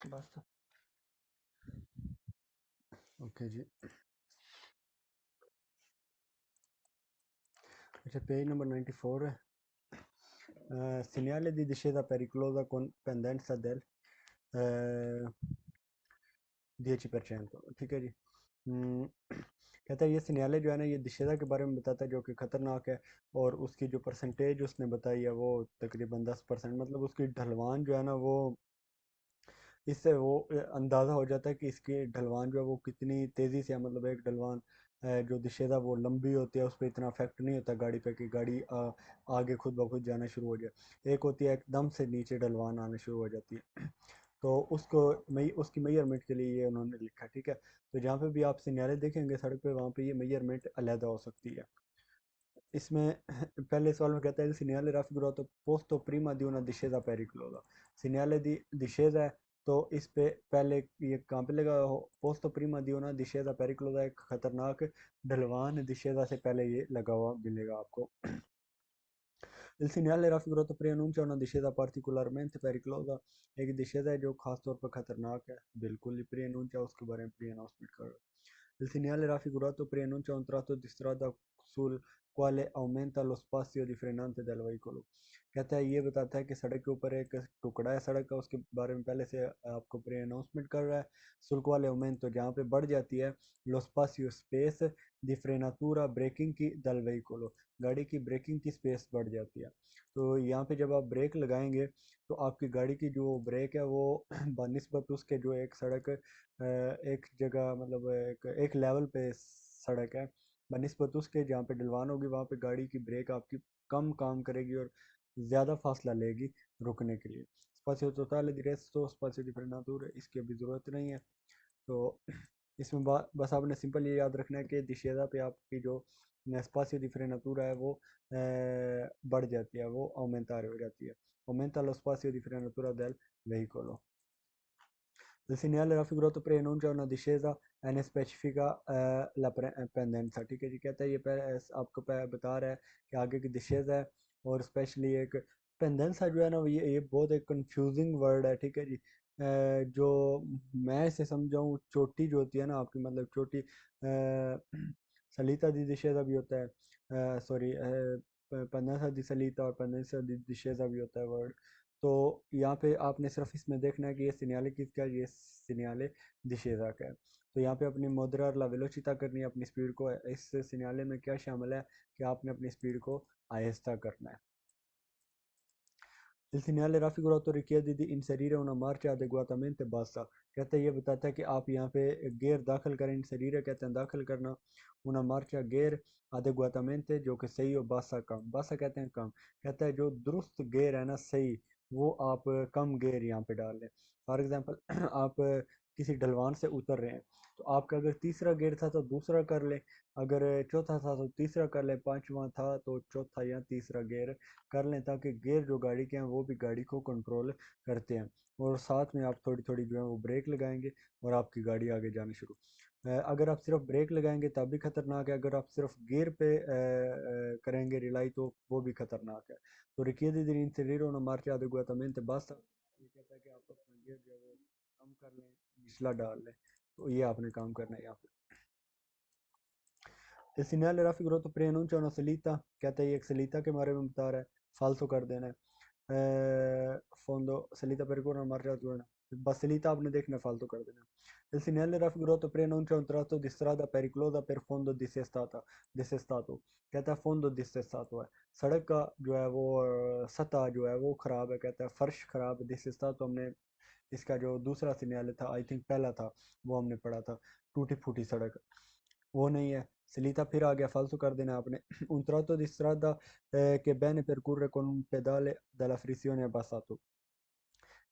बस। ओके जी। अच्छा, page number 94 है। segnale di discesa pericolosa con pendenza del eh, 10%, ठीक है जी। कहता है ये सिग्नल जो है ना, ये दिशा के बारे में बताता है जो कि खतरनाक है। और उसकी जो परसेंटेज उसने बताई है वो तकरीबन 10%, मतलब उसकी ढलवान जो है ना वो, इससे वो अंदाज़ा हो जाता है कि इसकी ढलवान जो है वो कितनी तेज़ी से है। मतलब एक ढलवान जो दिशेदा वो लंबी होती है, उस पर इतना इफेक्ट नहीं होता गाड़ी पे कि गाड़ी आगे खुद ब खुद जाना शुरू हो जाए। एक होती है एकदम से नीचे ढलवान आना शुरू हो जाती है। तो उसको उसकी मेजरमेंट के लिए ये उन्होंने लिखा, ठीक है। तो जहाँ पे भी आप सिग्नल देखेंगे सड़क पे, वहाँ पे ये मेजरमेंट अलहदा हो सकती है। इसमें पहले सवाल में कहता है कि segnale raffigurato posto prima di una discesa pericolosa। segnale di discesa है, तो इस पे पहले ये कहाँ पे लगा हो, posto prima di una discesa pericolosa, एक खतरनाक ढलवान discesa से पहले ये लगा हुआ मिलेगा आपको। Il segnale raffigurato preannuncia una discesa particolarmente pericolosa। एक discesa है जो खास तौर पर खतरनाक है, बिल्कुल ही preannuncia उसके बारे में प्री अनाउंसमेंट कर रहा है। Il segnale raffigurato preannuncia un tratto di strada sul quale aumenta lo spazio di frenante del veicolo। कहता है ये बताता है कि सड़क के ऊपर एक टुकड़ा है सड़क का, उसके बारे में पहले से आपको प्री अनाउंसमेंट कर रहा है। sul quale aumento जहाँ पे बढ़ जाती है, lo spazio space di frenatura braking की dal veicolo, गाड़ी की ब्रेकिंग की स्पेस बढ़ जाती है। तो यहाँ पे जब आप ब्रेक लगाएंगे तो आपकी गाड़ी की जो ब्रेक है वो बनिस्बत उसके जो एक सड़क एक जगह, मतलब एक लेवल पे सड़क है, बनिस्बत उसके जहाँ पे ढलवान होगी वहाँ पे गाड़ी की ब्रेक आपकी कम काम करेगी और ज़्यादा फासला लेगी रुकने के लिए। स्पासियो टोटale di resto spazio di frenature, इसकी अभी ज़रूरत नहीं है। तो इसमें बस आपने सिंपल ये याद रखना है कि दिशेदा पे आपकी जो स्पासियो दी frenatura है वो बढ़ जाती है, वो aumentare हो जाती है। aumenta lo spazio di frenatura del veicolo। Il segnale raffigurato preannuncia una discesa e ne specifica la pendenza, ठीक है जी। कहता है ये आपको बता रहा है कि आगे की डिशेज है। और स्पेशली एक पेंडेंसा जो है ना, ये बहुत एक कंफ्यूजिंग वर्ड है, ठीक है जी। जो मैं इसे समझाऊँ, चोटी जो होती है ना आपकी, मतलब चोटी सलीता दी डिशेजा भी होता है, सॉरी पेंडेंसा दी सलीता और पेंडेंसा दी डिशेजा भी होता है वर्ड। तो यहाँ पे आपने सिर्फ इसमें देखना है कि ये सिग्नल किसका है, ये सिग्नल दिशेरा का है। तो यहाँ पे अपनी मॉडरेट ला वेलोसिटी करनी है, अपनी स्पीड को। इस सिग्नल में क्या शामिल है कि आपने अपनी स्पीड को आहिस्ता करना है। Il segnale raffigurato richiede di inserire una marcia adeguatamente bassa। कहते हैं ये बताता है कि आप यहाँ पे गियर दाखिल करें, inserire कहते हैं दाखिल करना, una marcia गियर adeguatamente जो कि सही हो, bassa कम, bassa कहते हैं कम। कहता है जो दुरुस्त गियर है ना, सही, वो आप कम गियर यहाँ पे डाल लें। फॉर एग्जांपल आप किसी ढलवान से उतर रहे हैं, तो आपका अगर तीसरा गियर था तो दूसरा कर लें, अगर चौथा था तो तीसरा कर लें, पांचवा था तो चौथा या तीसरा गियर कर लें, ताकि गियर जो गाड़ी के हैं वो भी गाड़ी को कंट्रोल करते हैं। और साथ में आप थोड़ी थोड़ी जो है वो ब्रेक लगाएंगे और आपकी गाड़ी आगे जानी शुरू। अगर आप सिर्फ ब्रेक लगाएंगे तब भी खतरनाक है, अगर आप सिर्फ गियर पे करेंगे रिलाई तो वो भी खतरनाक है। तो richiede di inserire una marcia adeguatamente bassa, ये कहता है कि आप अपना गियर जो है वो कम कर लें, निचला डाल लें। तो ये आपने काम करना है यहाँ पे। Il segnale raffigurato preannuncia una salita, कहता है ये एक सलीता के बारे में बता रहा है, फालतू कर देना है। fondo salita percorre una marcia buona, bas salita आपने देखना, फालतू कर देना। Il segnale raffigurato preannuncia un tratto di strada pericolosa per fondo dissestato, कहता है fondo dissestato है, सड़क का जो है वो सतह जो है वो खराब है, कहता है फर्श खराब है। dissestato हमने इसका जो दूसरा सिग्नल था, आई थिंक पहला था, वो हमने पढ़ा था, टूटी फूटी सड़क, वो नहीं है। सलीता फिर आ गया, फालतू कर देना आपने। un tratto di strada che bene percorre con un pedale dalla frizione abbassato,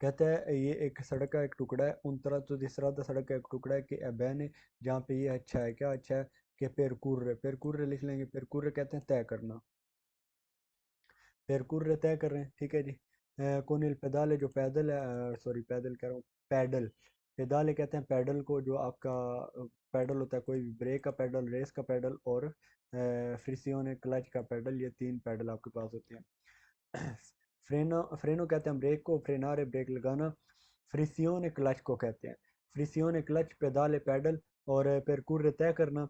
कहता है ये एक सड़क का एक टुकड़ा है, उन तरह तो जिस तरह सड़क का एक टुकड़ा है कि अबैन, जहाँ पे ये अच्छा है, क्या अच्छा है कि पेरकुर्रे, पेरकुर्रे लिख लेंगे, पेरकुर्रे कहते हैं तय करना, पेरकुर्रे तय कर रहे हैं, ठीक है जी। कौन इल पेदाल है, जो पैदल है, सॉरी पैदल कह रहा हूँ, पैडल, पेदाल कहते हैं पैडल को, जो आपका पैडल होता है, कोई भी ब्रेक का पैडल, रेस का पैडल और फ्रिसियोन क्लच का पैडल, ये तीन पैडल आपके पास होते हैं। फ्रेनो फ्रेनो कहते हैं ब्रेक को, फ्रेनारे ब्रेक लगाना। फ्रिसियोने क्लच को कहते हैं। फ्रिसियोने क्लच, पेदाले पैडल, और परकूर्रे तय करना।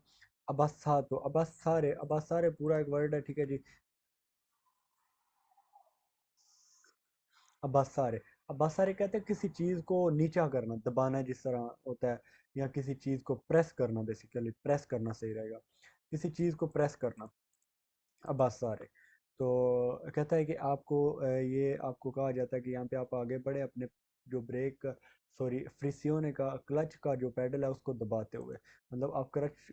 अबासातो, अबासारे पूरा एक वर्ड है, ठीक है जी। अबासारे, अबासारे कहते हैं किसी चीज़ को नीचा करना, दबाना जिस तरह होता है, या किसी चीज़ को प्रेस करना, बेसिकली प्रेस करना सही रहेगा, किसी चीज़ को प्रेस करना। अब्बास सारे। तो कहता है कि आपको ये आपको कहा जाता है कि यहाँ पे आप आगे बढ़े अपने जो ब्रेक, सॉरी फ्रिसियोने का क्लच का जो पैडल है उसको दबाते हुए, मतलब आप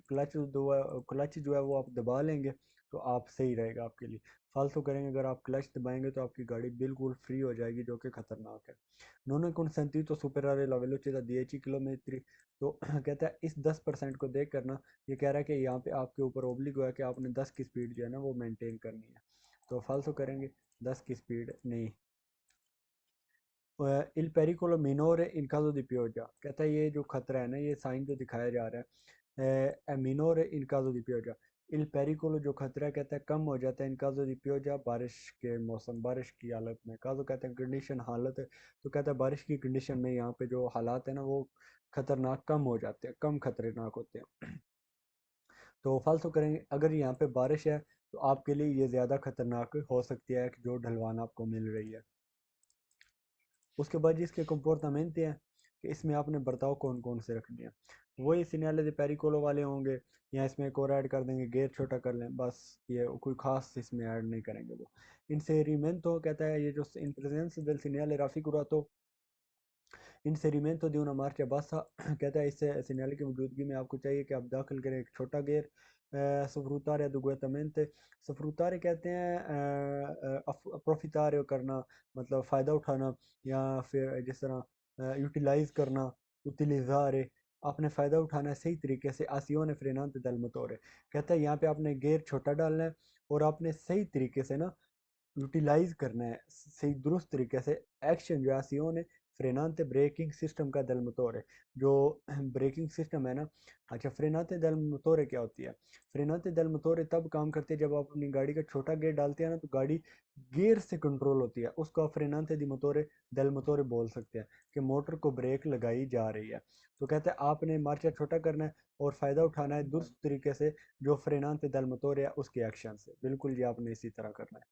क्लच जो है वो आप दबा लेंगे तो आप सही रहेगा आपके लिए। फालतू करेंगे अगर आप क्लच दबाएंगे तो आपकी गाड़ी बिल्कुल फ्री हो जाएगी, जो कि खतरनाक है। Non consentito superare la velocità 10 kilometre. तो कहता है इस 10% को देख कर ना, ये कह रहा है कि यहाँ पे आपके ऊपर ओब्लिग हुआ है कि आपने 10 की स्पीड जो है ना वो मेंटेन करनी है। तो फालतू करेंगे, 10 की स्पीड नहीं। इल पेरिकोलो मिनोरे इन caso di pioggia, कहता है ये जो खतरा है ना, ये साइन जो दिखाया जा रहा है मिनोरे इन caso di pioggia, इल पेरिकोलो जो खतरा है, कहता है कम हो जाता है इन caso di pioggia, बारिश के मौसम, बारिश की हालत में। काजो कहते हैं कंडीशन, हालत है, तो कहता है बारिश की कंडीशन में यहाँ पे जो हालात है ना वो खतरनाक कम हो जाते हैं, कम खतरनाक होते हैं। तो फालतू करेंगे अगर यहाँ पे बारिश है तो आपके लिए ये ज़्यादा खतरनाक हो सकती है कि जो ढलवान आपको मिल रही है। उसके बाद जिसके कंपोर्टामेंट हैं कि इसमें आपने बर्ताव कौन कौन से रखने हैं, वही सिग्नल दे पेरिकोलो वाले होंगे, या इसमें एक और ऐड कर देंगे, गेयर छोटा कर लें बस। ये कोई खास इसमें ऐड नहीं करेंगे वो। इनसे रिमेंटो कहता है ये जो इन प्रेजेंस del segnale raffigurato इंसेरिमेंटो दी una marcia bassa, कहता है इससे सिग्नल की मौजूदगी में आपको चाहिए कि आप दाखिल करें एक छोटा गेयर। सफ्रूतारे दुगुएतमेंटे, सफ्रूतारे कहते हैं अप्रोफितारे करना, मतलब फ़ायदा उठाना, या फिर जिस तरह यूटिलाइज करना, उतिलिज़ारे, आपने फ़ायदा उठाना है सही तरीके से। आसियोने फ्रेनांते दल मोटोरे, कहता है यहाँ पे आपने गेयर छोटा डालना है और आपने सही तरीके से ना यूटिलाइज करना है, सही दुरुस्त तरीके से। एक्शन जो है आसियोने फ्रेनाते ब्रेकिंग सिस्टम का दल मोटोरे, जो ब्रेकिंग सिस्टम है ना। अच्छा, फ्रेनाते दल मोटोरे क्या होती है? फ्रेनाते दल मोटोरे तब काम करती है जब आप अपनी गाड़ी का छोटा गेयर डालते हैं ना, तो गाड़ी गियर से कंट्रोल होती है, उसको आप फ्रेनाते दी मोटोरे दल मोटोरे बोल सकते हैं कि मोटर को ब्रेक लगाई जा रही है। तो कहते हैं आपने मार्चा छोटा करना है और फ़ायदा उठाना है दुरुस्त तरीके से जो फ्रेनाते दल मोटोरे है उसके एक्शन से, बिल्कुल जी आपने इसी तरह करना है।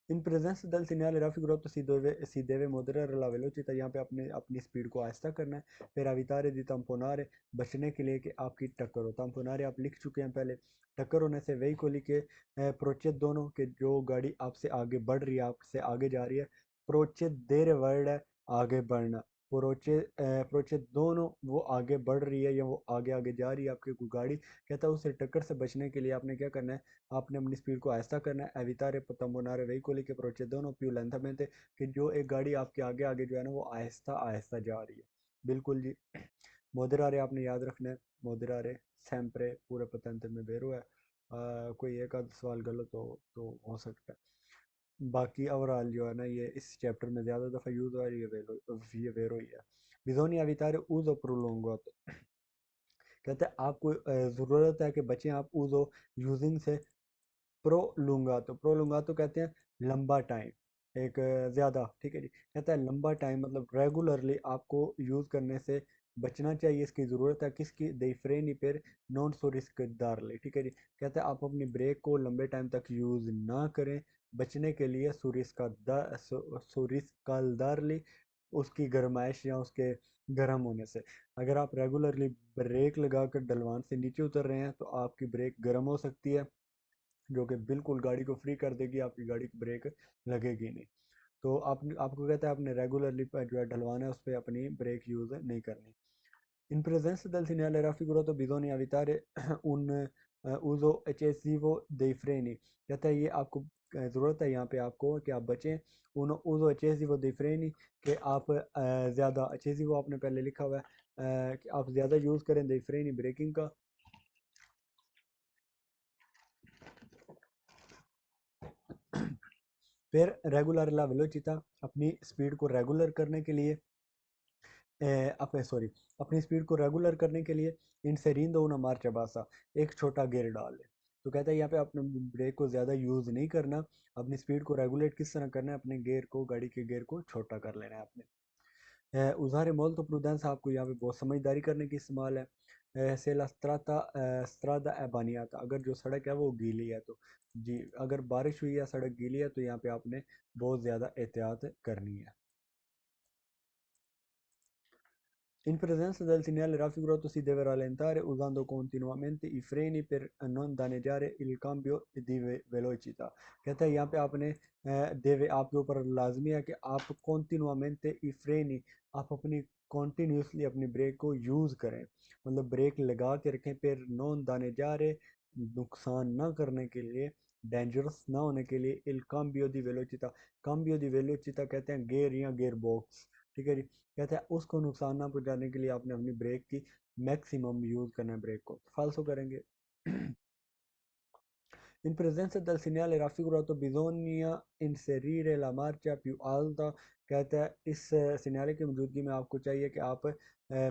इन presenza del segnale raffigurato si deve moderare la velocità, यहाँ पे अपने अपनी स्पीड को आहिस्ता करना है। per evitare di tamponare, बचने के लिए कि आपकी टक्कर हो। tamponare आप लिख चुके हैं पहले। टक्कर होने से veicoli के दोनों के, जो गाड़ी आपसे आगे बढ़ रही है, आपसे आगे जा रही है। procedere वर्ड है आगे बढ़ना। प्रोचे दोनों, वो आगे बढ़ रही है या वो आगे आगे जा रही है आपकी कोई गाड़ी, कहता है उससे टक्कर से बचने के लिए आपने क्या करना है, आपने अपनी स्पीड को आहिस्ता करना है। एवितारे पतंबोनारे वहीकोली के प्रोचे दोनों प्यू लेंथमेंट है, कि जो एक गाड़ी आपके आगे आगे जो है ना वो आहिस्ता आहिस्ता जा रही है, बिल्कुल जी। मोदिरारे आपने याद रखना है। मोदिरारे सैम्प्रे पूरे पतंत्र में बेरो है। कोई एक आध सवाल गलत हो सकता है। बाकी ओवरऑल जो है ना ये इस चैप्टर में ज़्यादा दफ़ा यूज़ हुआ है, ये वेरो ही है। बिजोनी अवितारे ऊजो प्रोलोंगो, कहते हैं आपको ज़रूरत है कि बचें आप ऊजो यूजिंग से प्रोलुंगातो कहते हैं लंबा टाइम, एक ज़्यादा, ठीक है जी। कहता है लंबा टाइम मतलब रेगुलरली आपको यूज़ करने से बचना चाहिए, इसकी ज़रूरत है किसकी, दे फ्रेनी पर नॉन सो रिस्क दारली, ठीक है जी। कहता है आप अपनी ब्रेक को लंबे टाइम तक यूज़ ना करें, बचने के लिए सुरिस का दारली, उसकी गरमाइश या उसके गर्म होने से। अगर आप रेगुलरली ब्रेक लगाकर डलवान से नीचे उतर रहे हैं तो आपकी ब्रेक गर्म हो सकती है, जो कि बिल्कुल गाड़ी को फ्री कर देगी, आपकी गाड़ी की ब्रेक लगेगी नहीं। तो आप आपको कहता है आपने रेगुलरली जो है ढलवाना है उस पर अपनी ब्रेक यूज़ नहीं करनी। In presenza del segnale raffigurato bisogna evitare un uso eccessivo dei freni, कहता है ये आपको ज़रूरत है यहाँ पे आपको कि आप बचें उन uso eccessivo dei freni, कि आप ज़्यादा eccessivo आपने पहले लिखा हुआ है कि आप ज़्यादा यूज़ करें dei freni ब्रेकिंग का। फिर रेगुलर ला वेलोचिटा, अपनी स्पीड को रेगुलर करने के लिए अपने सॉरी अपनी स्पीड को रेगुलर करने के लिए इनसे रींदो una marcia bassa, एक छोटा गियर डाल ले। तो कहता है यहाँ पे अपने ब्रेक को ज़्यादा यूज़ नहीं करना, अपनी स्पीड को रेगुलेट किस तरह करना है, अपने गियर को, गाड़ी के गियर को छोटा कर लेना है आपने। उज़ार मोल्तो प्रूडेंस आपको यहाँ पे बहुत समझदारी करने की इस्तेमाल है। से ला स्त्राता स्त्रादा ए बानियाता, अगर जो सड़क है वो गीली है तो जी, अगर बारिश हुई है सड़क गीली है तो यहाँ पे आपने बहुत ज़्यादा एहतियात करनी है। In presenza del segnale raffigurato si deve rallentare usando continuamente i freni per non danneggiare il cambio di velocità। कहता है यहाँ पे आपने देवे आपके ऊपर लाजमी है कि आप कॉन्टिन्यूमेंट ई फ्रेनी, आप अपनी कॉन्टीन्यूसली अपनी ब्रेक को यूज़ करें, मतलब ब्रेक लगा के रखें, फिर नॉन दाने जा रहे, नुकसान ना करने के लिए, डेंजरस ना होने के लिए, इल काम्बियो दी वेलोचिता, काम्बियो दी वेलोचिता कहते हैं गेयर या गेयर बॉक्स, ठीक है जी। कहते हैं उसको नुकसान ना पहुंचाने के लिए आपने अपनी ब्रेक की मैक्सिमम यूज़ करना है, ब्रेक को फालसो करेंगे। In presenza del segnale raffigurato bisogna inserire la marcia più alta। कहता है इस सिग्नल की मौजूदगी में आपको चाहिए कि आप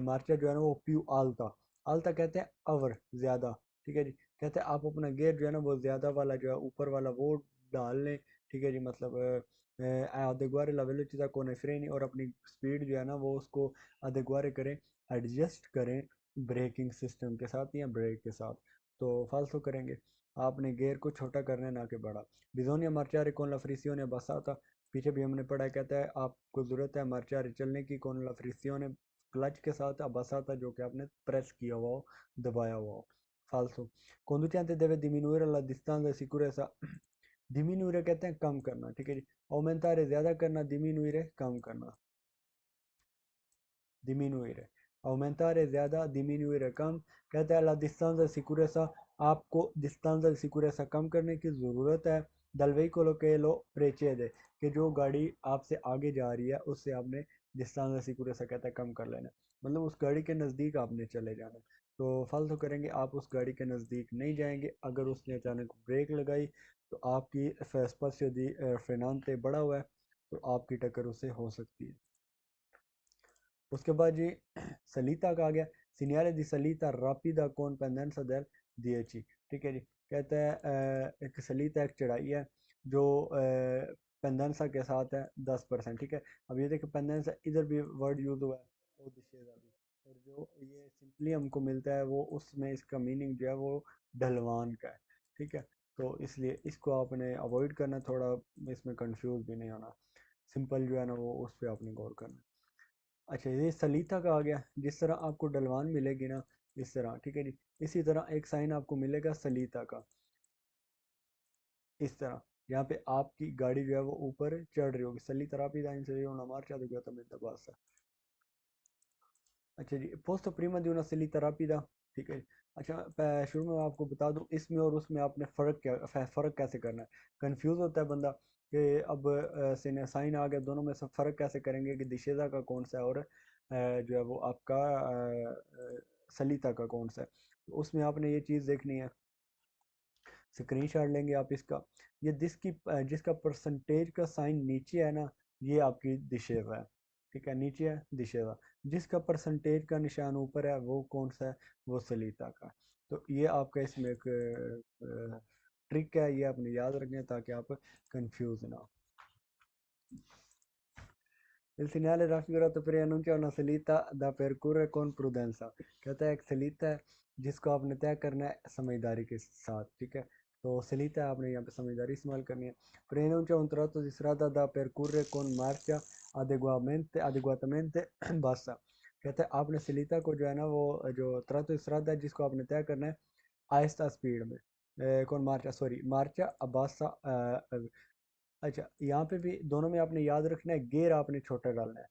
मार्चा जो है ना वो प्यू आल्ता, आल्ता कहते हैं अवर ज़्यादा, ठीक है जी। कहते हैं आप अपना गेयर जो है ना वो ज़्यादा वाला जो है ऊपर वाला वो डाल लें, ठीक है जी। मतलब adeguare la velocità con i freni, और अपनी स्पीड जो है ना वो उसको adeguare करें, एडजस्ट करें ब्रेकिंग सिस्टम के साथ या ब्रेक के साथ। तो फालसो करेंगे, आपने गियर को छोटा करना है ना कि बड़ा। बिजोनिया मार्चारे con la frizione abbassata, पीछे भी हमने पढ़ा, कहता है आपको ज़रूरत है मार्चारे चलने की con la frizione क्लच के साथ, abbassata जो कि आपने प्रेस किया हुआ हो, दबाया हुआ हो। फाल्सो conducente deve diminuire la distanza di sicurezza। diminuire कहते हैं कम करना, ठीक है जी। aumentare ज़्यादा करना, diminuire कम करना, diminuire, aumentare ज़्यादा, diminuire कम। कहता है la distanza di sicurezza, आपको distanza di sicurezza कम करने की ज़रूरत है dal veicolo che lo precede, कि जो गाड़ी आपसे आगे जा रही है उससे आपने distanza di sicurezza कहता है कम कर लेना, मतलब उस गाड़ी के नज़दीक आपने चले जाना। तो फालतू करेंगे, आप उस गाड़ी के नज़दीक नहीं जाएंगे, अगर उसने अचानक ब्रेक लगाई तो आपकी स्पेस यदि फ्रेनांते बढ़ा हुआ है तो आपकी टक्कर उससे हो सकती है। उसके बाद जी सलीता का आ गया, सीनियर दी सलीता रापिदा कौन पेंडेंसा del 10, ठीक है जी। कहता है एक सलीता एक चढ़ाई है जो पेंडेंसा के साथ है 10%, ठीक है। अब ये देखो पेंडेंसा इधर भी वर्ड यूज हुआ है और दिशेगा भी, और जो ये सिंपली हमको मिलता है वो उसमें इसका मीनिंग जो है वो ढलवान का है, ठीक है। तो इसलिए इसको आपने अवॉइड करना, थोड़ा इसमें कंफ्यूज भी नहीं होना, सिंपल जो है ना वो उस पर आपने गौर करना। अच्छा, ये सलीता का आ गया, जिस तरह आपको डलवान मिलेगी ना इस तरह, ठीक है जी। इसी तरह एक साइन आपको मिलेगा सलीता का, इस तरह यहाँ पे आपकी गाड़ी जो है वो ऊपर चढ़ रही होगी, सलीता रापिदा in मार्च दबासा। अच्छा जी, पोस्तो प्रीमा दी una salita rapida, ठीक है। अच्छा, शुरू में आपको बता दूं इसमें और उसमें आपने फ़र्क कैसे करना है। कंफ्यूज होता है बंदा कि अब साइन आ गया, दोनों में से फ़र्क कैसे करेंगे कि दिशेजा का कौन सा है और जो है वो आपका सलीता का कौन सा है। तो उसमें आपने ये चीज़ देखनी है, स्क्रीनशॉट लेंगे आप इसका। ये जिसका परसेंटेज का साइन नीचे है ना ये आपकी दिशेवा है, ठीक है, नीचे है दिशेवा। जिसका परसेंटेज का निशान ऊपर है वो कौन सा है, वो सलीता का। तो ये आपका इसमें एक ट्रिक है, ये आपने याद रखना है ताकि आप कंफ्यूज ना हो। Il segnale raffigurato preannuncia una salita da percorrere con prudenza। कहता है एक सलीता है जिसको आपने तय करना है समझदारी के साथ, ठीक है। तो सलीता है, आपने यहाँ पे समझदारी इस्तेमाल करनी है। Preannuncia un tratto di strada da percorrere con marcia adeguatamente bassa। कहता है आपने सलीता को जो है ना वो जो tratto di strada है जिसको आपने तय करना है आहिस्ता स्पीड में, कौन मार्चा सॉरी मार्चा अबासा। अच्छा, यहाँ पे भी दोनों में आपने याद रखना है गियर आपने छोटा डालना है।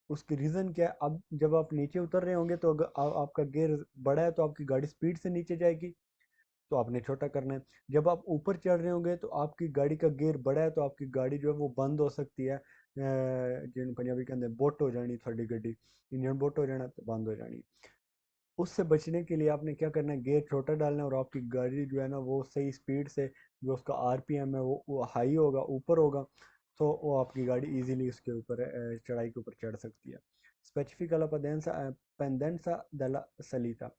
उसकी रीज़न क्या है, अब जब आप नीचे उतर रहे होंगे तो अगर आपका गियर बड़ा है तो आपकी गाड़ी स्पीड से नीचे जाएगी, तो आपने छोटा करना है। जब आप ऊपर चढ़ रहे होंगे तो आपकी गाड़ी का गियर बड़ा है तो आपकी गाड़ी जो है वो बंद हो सकती है, जिन पंजाबी कहते हैं बोट हो जानी थोड़ी गड्डी, इंजन बोट हो जाना तो बंद हो जानी। उससे बचने के लिए आपने क्या करना है, गियर छोटा डालना है और आपकी गाड़ी जो है ना वो सही स्पीड से, जो उसका आरपीएम है वो हाई होगा, ऊपर होगा, तो वो आपकी गाड़ी इजीली उसके ऊपर चढ़ाई के ऊपर चढ़ सकती है। Specific alla pendenza della salita,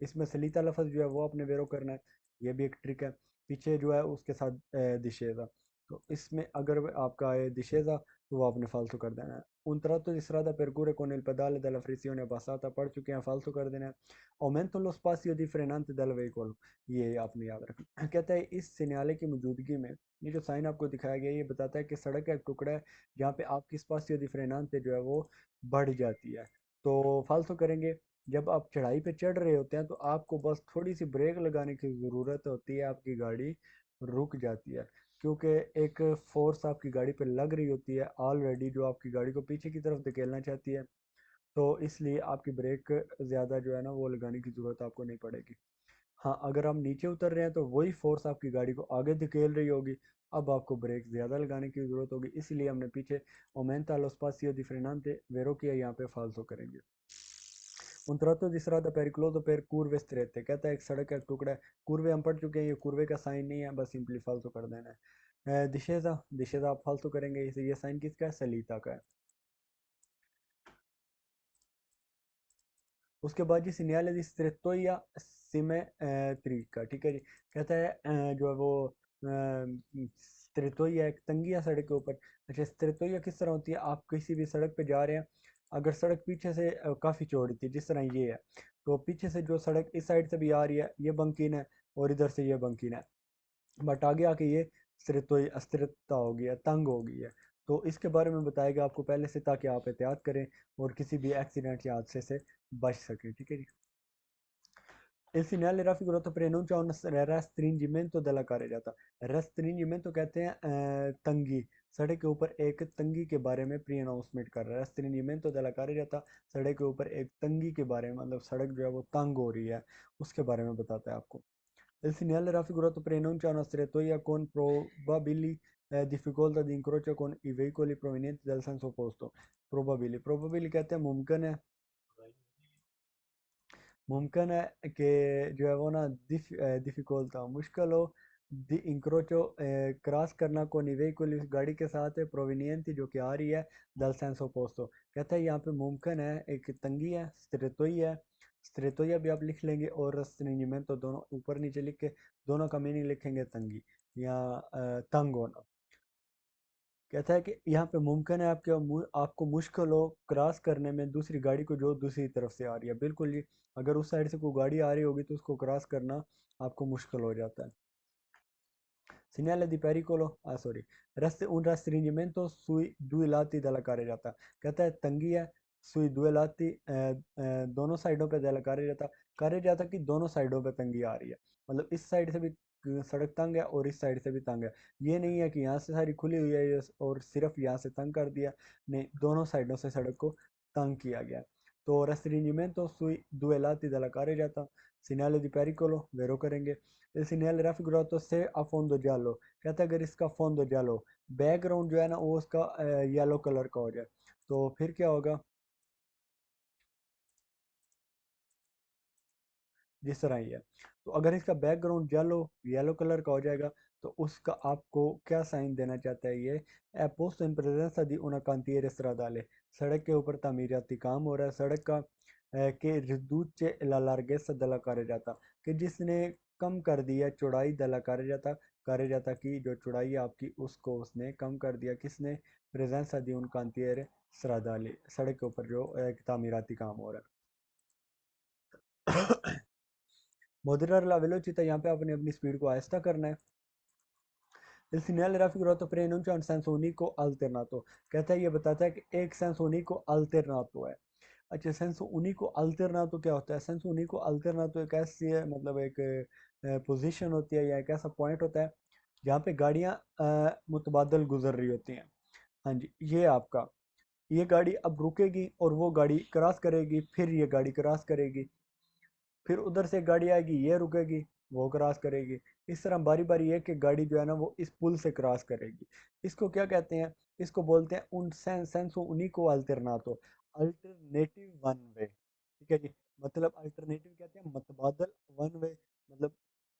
इसमें सलीता लफ्ज़ जो है वो आपने वेरो करना है, ये भी एक ट्रिक है। पीछे जो है उसके साथ दिशेगा, तो इसमें अगर आपका है दिशेगा तो वो आपने फालतू कर देना है। Un trato di strada percorre con il pedale della frizione abbassata, पढ़ चुके हैं, फालतू कर देना है। Aumento lo spazio di frenante del veicolo, ये आपने याद रखना। कहता है इस सिग्नल की मौजूदगी में ये जो साइन आपको दिखाया गया है ये बताता है कि सड़क का एक टुकड़ा है जहाँ पे आपकी स्पासियो दी फ्रेनांते जो है वो बढ़ जाती है। तो फालतू करेंगे, जब आप चढ़ाई पे चढ़ रहे होते हैं तो आपको बस थोड़ी सी ब्रेक लगाने की ज़रूरत होती है, आपकी गाड़ी रुक जाती है क्योंकि एक फोर्स आपकी गाड़ी पे लग रही होती है ऑलरेडी जो आपकी गाड़ी को पीछे की तरफ धकेलना चाहती है। तो इसलिए आपकी ब्रेक ज़्यादा जो है ना वो लगाने की ज़रूरत आपको नहीं पड़ेगी। हाँ, अगर हम नीचे उतर रहे हैं तो वही फोर्स आपकी गाड़ी को आगे धकेल रही होगी, अब आपको ब्रेक ज़्यादा लगाने की ज़रूरत होगी, इसलिए हमने पीछे ओमेंटा लो स्पासियो दी frenante वेरो किया, यहाँ पे फालतू करेंगे। Un tratto di strada pericoloso per curve strette, कहता है एक सड़क का एक टुकड़ा है, कुर्वे हम पढ़ चुके हैं, ये कुर्वे का साइन नहीं है, बस सिंपली फालतू कर देना है। दिशेजा दिशेजा आप फालतू करेंगे, इसे ये साइन किसका है, सलीता का है। उसके बाद जी सिग्नल दी strettoia simmetrica, ठीक है जी। कहता है जो है वो स्त्रेतोइया एक तंगिया सड़क के ऊपर। अच्छा, स्त्रेतोइया किस तरह होती है, आप किसी भी सड़क पे जा रहे हैं, अगर सड़क पीछे से काफ़ी चौड़ी थी जिस तरह ये है, तो पीछे से जो सड़क इस साइड से भी आ रही है ये बंकीन है और इधर से ये बंकीन है, बट आगे आके ये स्थिरतोई अस्थिरता हो गई है, तंग हो गई है। तो इसके बारे में बताएगा आपको पहले से, ताकि आप एहतियात करें और किसी भी एक्सीडेंट या हादसे से बच सकें, ठीक है जी। Il segnale raffigurato preannuncia un restringimento della carreggiata। restringimento कहते हैं तंगी, सड़क के ऊपर एक तंगी के बारे में प्री अनाउंसमेंट कर रहा है। restringimento della carreggiata सड़क के ऊपर एक तंगी के बारे में, मतलब सड़क जो है वो तंग हो रही है उसके बारे में बताता है आपको। Il segnale raffigurato preannuncia una strettoia con probabili difficoltà di incrocio con i veicoli provenienti dal senso opposto। probabili कहते हैं मुमकिन है, मुमकिन है कि जो है वो ना डिफ़िकल्ट था, मुश्किल हो, दी इंक्रोचो क्रॉस करना को निवेकुल इस गाड़ी के साथ है, प्रोविनियंट जो कि आ रही है दल सेंसो पोस्तो। कहता है यहाँ पे मुमकिन है, एक तंगी है, स्ट्रेटोई है, स्ट्रेटोया भी आप लिख लेंगे और रस्ट्रिंजमेंट तो दोनों ऊपर नीचे लिख के दोनों का मीनिंग लिखेंगे तंगी या तंग होना। कहता है कि यहाँ पे मुमकिन है आपको मुश्किल हो क्रॉस करने में दूसरी गाड़ी को जो दूसरी तरफ से आ रही है, बिल्कुल ही अगर उस साइड से कोई गाड़ी आ रही होगी तो उसको क्रॉस करना आपको मुश्किल हो जाता है। Segnale di pericolo, सॉरी, रस्ते un restringimento sui due lati della carreggiata। कहता है तंगी है sui due lati दोनों साइडों पे della carreggiata, carreggiata की दोनों साइडों पे तंगी आ रही है, मतलब इस साइड से भी सड़क तंग है और इस साइड से भी तंग है। ये नहीं है कि यहाँ से सारी खुली हुई है और सिर्फ यहाँ से तंग कर दिया, नहीं, दोनों साइडों से सड़क को तंग किया गया। तो restringimento sui due lati della carreggiata, segnale di pericolo, vero करेंगे। Il segnale raffigurato se a fondo giallo, कहता है अगर इसका फोंदो जालो, बैकग्राउंड जो है ना वो उसका येलो कलर का हो जाए, तो फिर क्या होगा, जिस तरह ही है। तो अगर इसका बैकग्राउंड येलो येलो कलर का हो जाएगा तो उसका आपको क्या साइन देना चाहता है ये, è posto in presenza di una cantiere stradale, सड़क के ऊपर तामीराती काम हो रहा है, सड़क का che riduce la larghezza della carreggiata, कि जिसने कम कर दिया चौड़ाई della carreggiata, carreggiata की जो चौड़ाई है आपकी उसको उसने कम कर दिया, किसने, presenza di un cantiere stradale, सड़क के ऊपर जो तामीराती काम हो रहा है। मॉड्यूलर la velocità, यहाँ पे आपने अपनी स्पीड को आहिस्ता करना है। Il segnale raffigurato preannuncia un senso unico alternato, कहता है ये बताता है कि एक सेंस unico alternato है। अच्छा, सेंस unico alternato क्या होता है, सेंस unico alternato एक ऐसी है, मतलब एक पोजीशन होती है या एक ऐसा पॉइंट होता है जहाँ पे गाड़ियाँ मुतबादल गुजर रही होती हैं। हाँ जी, ये आपका, ये गाड़ी अब रुकेगी और वो गाड़ी क्रॉस करेगी, फिर ये गाड़ी क्रॉस करेगी, फिर उधर से गाड़ी आएगी ये रुकेगी, वो क्रॉस करेगी, इस तरह बारी बारी एक एक गाड़ी जो है ना वो इस पुल से क्रॉस करेगी। इसको क्या कहते हैं, इसको बोलते हैं उन सेंसो उनिको अल्टरनातो, अल्टरनेटिव वन वे, ठीक है जी। मतलब अल्टरनेटिव कहते हैं मतबादल, वन वे मतलब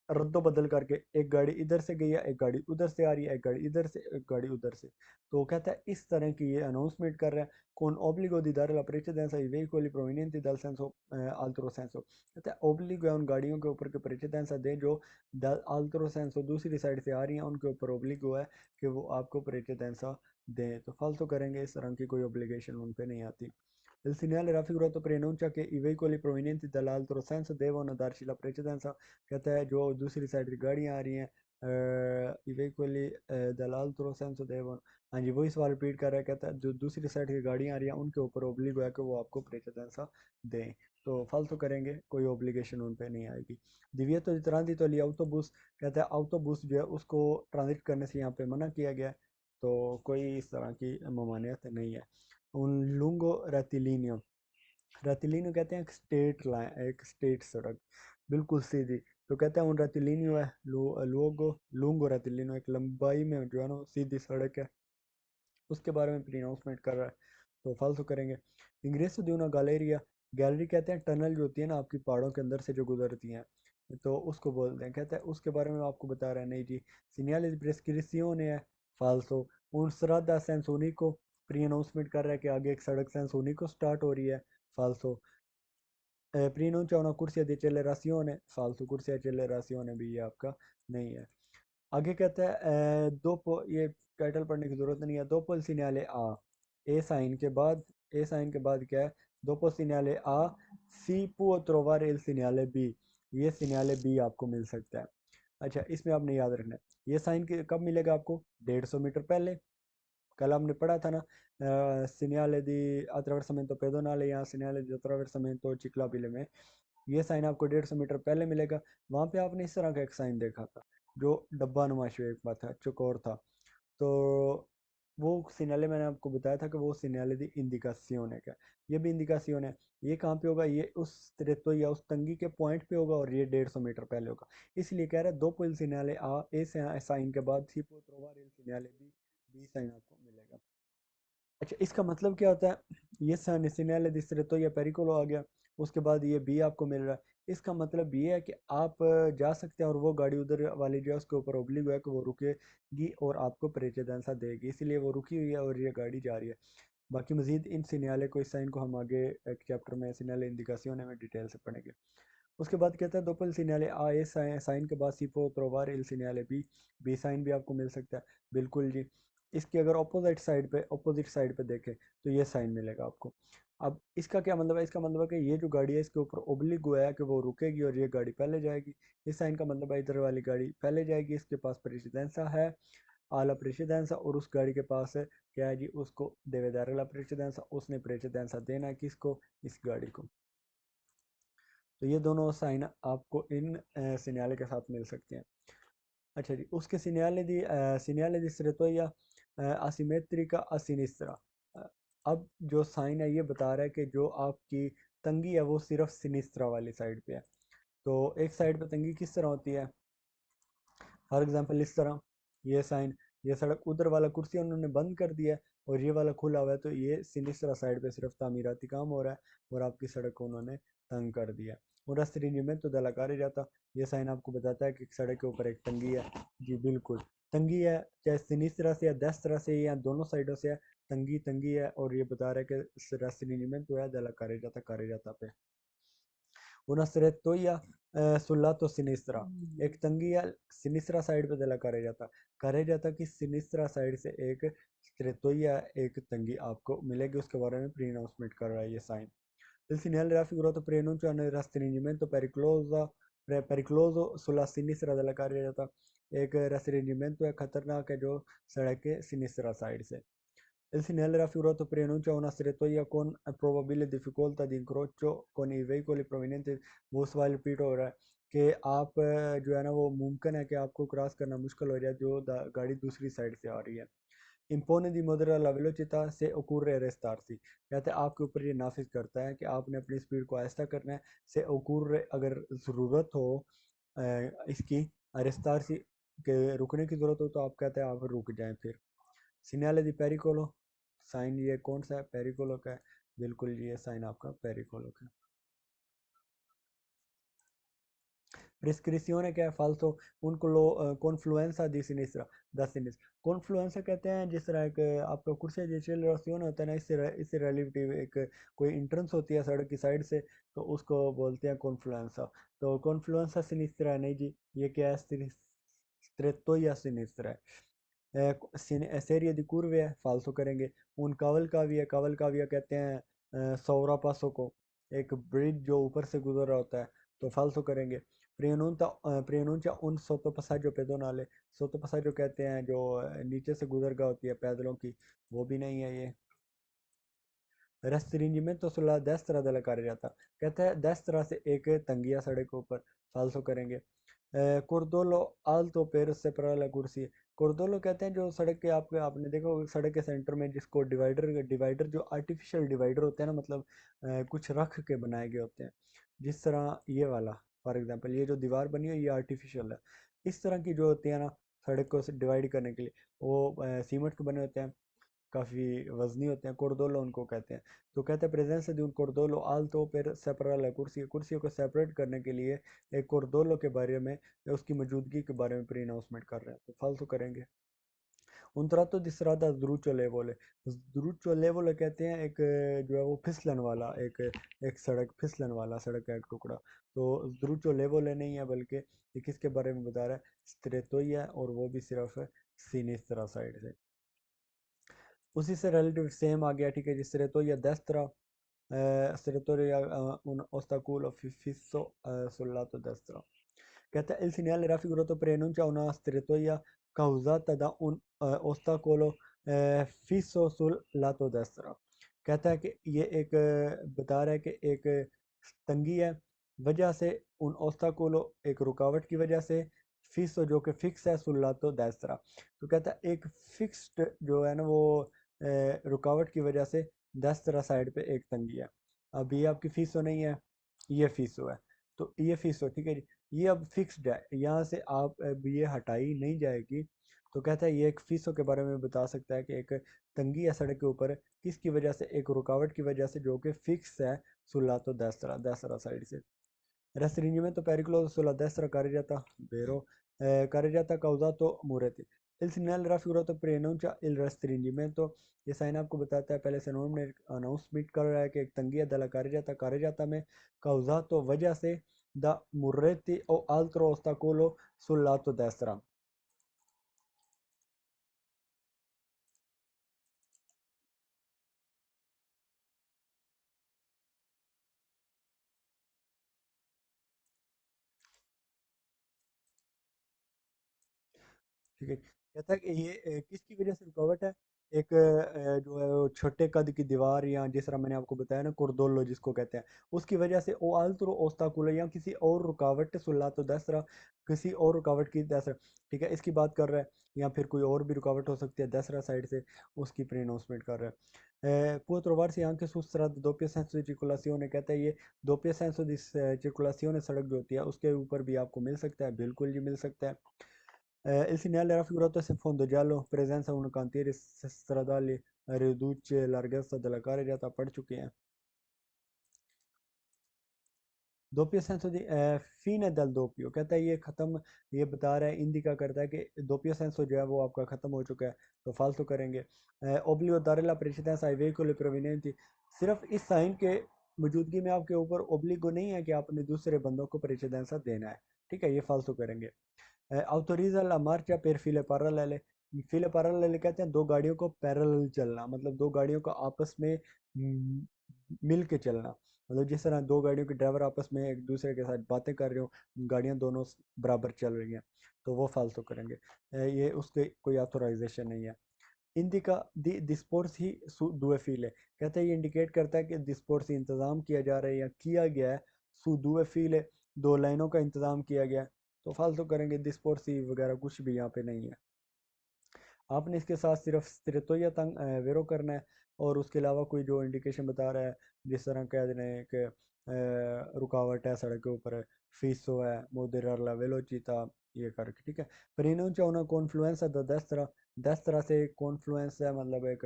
रद्दो बदल करके एक गाड़ी इधर से गई है, एक गाड़ी उधर से आ रही है, एक गाड़ी इधर से, एक गाड़ी उधर से। तो कहता है इस तरह की ये अनाउंसमेंट कर रहे हैं, con obbligo di dare la precedenza ai veicoli provenienti dal senso altro senso। कहता है ओब्लिगो है उन गाड़ियों के ऊपर के प्रेसिडेंसा दे जो दल अल्ट्रो सेंसो दूसरी साइड से आ रही हैं, उनके ऊपर ओब्लिगो है कि वो आपको प्रेसिडेंसा दें, तो फालतू करेंगे, इस तरह की कोई ऑब्लिगेशन उन पे नहीं आती। Il segnale raffigurato preannuncia che i veicoli provenienti dall'altro senso devono darci la precedenza, कहता है जो दूसरी साइड की गाड़ियाँ आ रही हैं, i veicoli dall'altro senso devono, हाँ जी वही सवाल रिपीट कर रहा है, कहता है जो दूसरी साइड की गाड़ियाँ आ रही हैं उनके ऊपर ओब्लिग है कि वो आपको प्रेसिडेंसा दें, तो फालतू करेंगे, कोई ओब्लिगेशन उन पे नहीं आएगी। divieto di transito agli autobus, कहता है autobus जो है उसको ट्रांजिट करने से यहाँ पे मना किया गया है, तो कोई इस तरह की ममानियत नहीं है। उन लूंगो रेतिलिनियो, रेतिलिनियो कहते हैं एक स्टेट लाइन, एक स्टेट सड़क बिल्कुल सीधी, तो कहते हैं उन रेतिलिनियो है लुओगो लूंगो रेतिलिनियो, एक लंबाई में जो है ना सीधी सड़क है, उसके बारे में प्री अनाउंसमेंट कर रहा है, तो फालतू करेंगे। इंग्रेसो दी una गैलेरिया, गैलरी कहते हैं टनल जो होती है ना आपकी पहाड़ों के अंदर से जो गुजरती हैं, तो उसको बोलते हैं, कहते हैं उसके बारे में आपको बता रहा है, नहीं जी। सीनियल प्रेस्क्रिप्सियोन है, फाल्सो। उन सरदा सेंसोनिको, प्री अनाउंसमेंट कर रहा है कि आगे एक सड़क सेंसोनिको स्टार्ट हो रही है, फाल्सो। प्रीनुncia una corsia di accelerazione, फालतू कुर्सी accelerazione भी ये आपका नहीं है। आगे कहता है दो ये टाइटल पढ़ने की जरूरत नहीं है, दोपो il segnale A, A sign के बाद क्या है, दोपो segnale A si può trovare il segnale B, ये segnale B आपको मिल सकता है। अच्छा इसमें आपने याद रखना है ये साइन कब मिलेगा आपको, 150 मीटर पहले, कल हमने पढ़ा था ना, segnale di attraversamento pedonale या segnale di attraversamento ciclabile में ये साइन आपको 150 मीटर पहले मिलेगा। वहां पे आपने इस तरह का एक साइन देखा था जो डब्बा नुमा शेप का था, चौकोर था, तो वो सिग्नल मैंने आपको बताया था कि वो सिग्नल दी इंडिकासियोन है, क्या ये भी इंडिकासियोन है। ये कहाँ पे होगा, ये उस त्रेतो या उस तंगी के पॉइंट पे होगा और ये 150 मीटर पहले होगा, इसलिए कह रहा है दो पोल सिग्नल आ ए साइन के बाद सी पो त्रोवा रेल सिग्नल बी साइन आपको मिलेगा। अच्छा इसका मतलब क्या होता है, ये सिग्नल तो ये पेरिकोलो आ गया, उसके बाद ये बी आपको मिल रहा है, इसका मतलब ये है कि आप जा सकते हैं और वो गाड़ी उधर वाली जो है उसके ऊपर ओब्लिग है कि वो रुकेगी और आपको प्रेसिडेंसा देगी, इसीलिए वो रुकी हुई है और ये गाड़ी जा रही है। बाकी मजीद इन सिग्नल को, इस साइन को हम आगे एक चैप्टर में सिग्नल इंडिकासियों में डिटेल से पढ़ेंगे। उसके बाद कहता है दोपल सिग्नल आ ए साइन के बाद सिपो त्रोवार इल सिग्नल बी, बी साइन भी आपको मिल सकता है, बिल्कुल जी। इसकी अगर अपोजिट साइड पे देखें तो ये साइन मिलेगा आपको। अब इसका क्या मतलब है, इसका मतलब है कि ये जो गाड़ी है इसके ऊपर ओब्लिक हुआ है कि वो रुकेगी और ये गाड़ी पहले जाएगी, इस साइन का मतलब है इधर वाली गाड़ी पहले जाएगी, इसके पास प्रेसिडेंसा है, आला प्रेसिडेंसा, और उस गाड़ी के पास है क्या है जी, उसको देवेदार ला प्रेसिडेंसा, उसने प्रेसिडेंसा देना है किसको, इस गाड़ी को। तो ये दोनों साइन आपको इन सिग्नल के साथ मिल सकते हैं। अच्छा जी उसके segnale di strettoia asimmetrica a sinistra, अब जो साइन है ये बता रहा है कि जो आपकी तंगी है वो सिर्फ सिनिस्त्रा वाली साइड पे है, तो एक साइड पे तंगी किस तरह होती है, फॉर एग्जांपल इस तरह, ये साइन, ये सड़क उधर वाला कुर्सी उन्होंने बंद कर दिया है और ये वाला खुला हुआ है, तो ये सिनिस्त्रा साइड पे सिर्फ तामीराती काम हो रहा है और आपकी सड़क को उन्होंने तंग कर दिया। और रस्ट्रिंजीमेंट तो दलाकारी जाता, ये साइन आपको बताता है कि सड़क के ऊपर एक तंगी है, जी बिल्कुल तंगी है, चाहे सिनिस्त्रा से या 10 तरह से या दोनों साइडों से है, तंगी तंगी है, और ये बता रहा है कि रस्ट्रिंजीमेंट जो है दलाकारी जाता पे। una strettoia sul lato sinistra, एक तंगी है सिनिस्ट्रा साइड पे दिला करे जाता कि सिनिस्ट्रा साइड से एक स्ट्रेटोइया, एक तंगी आपको मिलेगी, उसके बारे में प्री अनाउंसमेंट कर रहा है ये sign. Il segnale raffigurato preannuncia un restringimento pericoloso sulla sinistra della carreggiata, एक restringimento है खतरनाक है जो सड़क के सिनिस्ट्रा साइड से। Il segnale raffigurato preannuncia una strettoia con probabile difficoltà di incrocio con i veicoli provenienti, वो सवाल रिपीट हो रहा है कि आप जो है ना वो मुमकिन है कि आपको क्रॉस करना मुश्किल हो जाए जो गाड़ी दूसरी साइड से आ रही है। impone di moderare la velocità se occorre arrestarsi, कहते हैं आपके ऊपर ये नाफिज करता है कि आपने अपनी स्पीड को आहिस्ता करना है, से occorre अगर ज़रूरत हो इसकी, arrestarsi के रुकने की ज़रूरत हो तो आप कहते हैं आप रुक जाएं फिर। सिग्नल दी पेरिकोलो, साइन ये कौन सा है, पेरिकोलो का है, बिल्कुल ये साइन आपका पेरिकोलो का। प्रिस्क्रिप्शन है क्या है, फाल्सो, उनको लो कॉन्फ्लुएंसा दी सिनिस्ट्रा, द सिनिस्ट्रा, कॉन्फ्लुएंसा कहते हैं जिस तरह एक आपका कुर्सी डिजिटल रोसियोन होता है ना, इससे रिलेटिव एक कोई इंट्रेंस होती है सड़क की साइड से, तो उसको बोलते हैं कॉन्फ्लुएंसा, तो कॉन्फ्लुएंसा सिनिस्ट्रा नहीं जी, ये क्या है, स्ट्रेटो या सिनिस्ट्रा है। सेरिया दी curve है, फालसो करेंगे। उन कावल काविया, कावल काविया कहते हैं सौरा पासों को, एक ब्रिज जो ऊपर से गुजर रहा होता है, तो फालसो करेंगे। प्रियनुंचा उन सोतो पसाजो पेदोनाले, सोतो पसाजो कहते हैं जो नीचे से गुजर होती है पैदलों की, वो भी नहीं है ये। restringimento sulla destra della carreggiata, कहता है destra से एक तंगिया सड़क के ऊपर, फालसो करेंगे। कुर्दोलो आल्तो पेर से la कुर्सी, कुर्दोलो कहते हैं जो सड़क के आपके आपने देखो सड़क के सेंटर में जिसको डिवाइडर डिवाइडर जो आर्टिफिशियल डिवाइडर होते हैं ना, मतलब कुछ रख के बनाए गए होते हैं, जिस तरह ये वाला, फॉर एग्जांपल ये जो दीवार बनी है ये आर्टिफिशियल है। इस तरह की जो होती है ना सड़क को डिवाइड करने के लिए, वो सीमेंट के बने होते हैं, काफ़ी वजनी होते हैं, कोर्दोलो उनको कहते हैं। तो कहते हैं प्रेजेंस दी un कोर्दोलो alto per separare la कुर्सी, कुर्सियों को सेपरेट करने के लिए एक कोर्दोलो के बारे में या उसकी मौजूदगी के बारे में प्री अनाउंसमेंट कर रहे हैं, तो फालतू करेंगे। उन trattato di strada sdrucciolevole, sdrucciolevole कहते हैं एक जो है वो फिसलन वाला एक एक सड़क, फिसलन वाला सड़क का एक टुकड़ा। तो sdrucciolevole नहीं है, बल्कि ये किसके बारे में बता रहा है, स्ट्रेटोइया, और वो भी सिर्फ सिनिस्त्रा साइड से। उसी से रिलेटिव सेम आ गया, ठीक है, जिस Stretoia destra, Stretoia un ostacolo fisso sul lato destro, कहता है il segnale raffigurato preannuncia una strettoia causata da un ostacolo fisso sul lato destro, कहता है कि ये एक बता रहा है कि एक तंगी है, वजह से उन ओस्ताकोलो एक रुकावट की वजह से, फिसो जो कि फिक्स है, सुल्लातो देस्त्रा, तो कहता है एक फिक्स्ड जो है ना वो रुकावट की वजह से देस्त्रा साइड पे एक तंगी है। अब ये आपकी फीसो नहीं है, ये फीसो है, तो ये फीसो, ठीक है जी, ये अब फिक्स्ड है, यहाँ से आप अब ये हटाई नहीं जाएगी। तो कहता है ये एक फीसों के बारे में बता सकता है कि एक तंगी है सड़क के ऊपर, किसकी वजह से, एक रुकावट की वजह से जो कि फिक्स है, सुल्ला तो दसरा दसरा साइड से। Restringimento pericoloso sulla destra carreggiata, vero? Carreggiata causato murete, il segnale raffigurato preannuncia il restringimento, ये साइन आपको बताता है, पहले से अनाउंसमेंट कर रहा है कि एक तंगिया दला carreggiata, carreggiata में causato वजह से da murretti o altro ostacolo sul lato destra, ठीक है। कहता है कि ये किसकी वजह से रुकावट है, एक जो है वो छोटे कद की दीवार, या जिस तरह मैंने आपको बताया ना कुर्दोलो जिसको कहते हैं, उसकी वजह से ओ आल्तरो ओस्ताकुलो, या किसी और रुकावट सुल्ला तो दसरा, किसी और रुकावट की दसरा, ठीक है, इसकी बात कर रहा है, या फिर कोई और भी रुकावट हो सकती है दसरा साइड से, उसकी प्री अनाउंसमेंट कर रहा है। può trovarsi anche su strada doppio senso di circolazione, कहता है ये दोppio senso di circolazione सड़क जो होती है उसके ऊपर भी आपको मिल सकता है, बिल्कुल जी मिल सकता है। Il segnale raffigurato è in fondo giallo, presenza un cantiere stradale, riduce larghezza della carreggiata, पढ़ चुके हैं। दोपियो सेंसो दी फीन del doppio, कहता है ये खत्म, ये बता रहा है इंडिका करता है कि दोपियो सेंसो जो है वो आपका खत्म हो चुका है, तो फालतू करेंगे। ओब्लियो dare la precedenza ai veicoli provenienti, सिर्फ इस साइन के मौजूदगी में आपके ऊपर ओब्लिगो नहीं है कि आपने दूसरे बंदों को प्रेसिडेंसा देना है, ठीक है, ये फालतू करेंगे। autorizza la marcia per file parallele, file parallele कहते हैं दो गाड़ियों को पैरेलल चलना, मतलब दो गाड़ियों को आपस में मिल के चलना, मतलब जिस तरह दो गाड़ियों के ड्राइवर आपस में एक दूसरे के साथ बातें कर रहे हो, गाड़ियां दोनों बराबर चल रही हैं, तो वो फालतू करेंगे। ये उसके कोई ऑथोराइजेशन नहीं है। इंडिका दी डिस्पोर्स ही सु दुए फीले, कहते हैं ये इंडिकेट करता है कि डिस्पोर्स ही इंतज़ाम किया जा रहा है या किया गया है, सु दुए फीले, दो लाइनों का इंतज़ाम किया गया है, तो फालतू करेंगे, डिस्पोर्स ही वगैरह कुछ भी यहाँ पे नहीं है। आपने इसके साथ सिर्फ स्थिरत्व या तंग वेरो करना है, और उसके अलावा कोई जो इंडिकेशन बता रहा है, जिस तरह कह दें कि रुकावट है सड़क के ऊपर, फिसो है, मोदेरला वेलोचिता, ये करके, ठीक है। परिनुncia una confluenza da destra, destra से कॉन्फ्लुएंस है, मतलब एक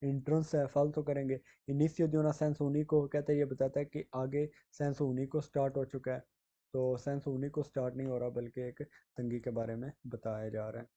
इंट्रेंस है, फालतू करेंगे। Initio di una senso unico, कहते हैं ये बताता है कि आगे सेंसो unico स्टार्ट हो चुका है, तो सेंसो unico स्टार्ट नहीं हो रहा, बल्कि एक तंगी के बारे में बताया जा रहा है।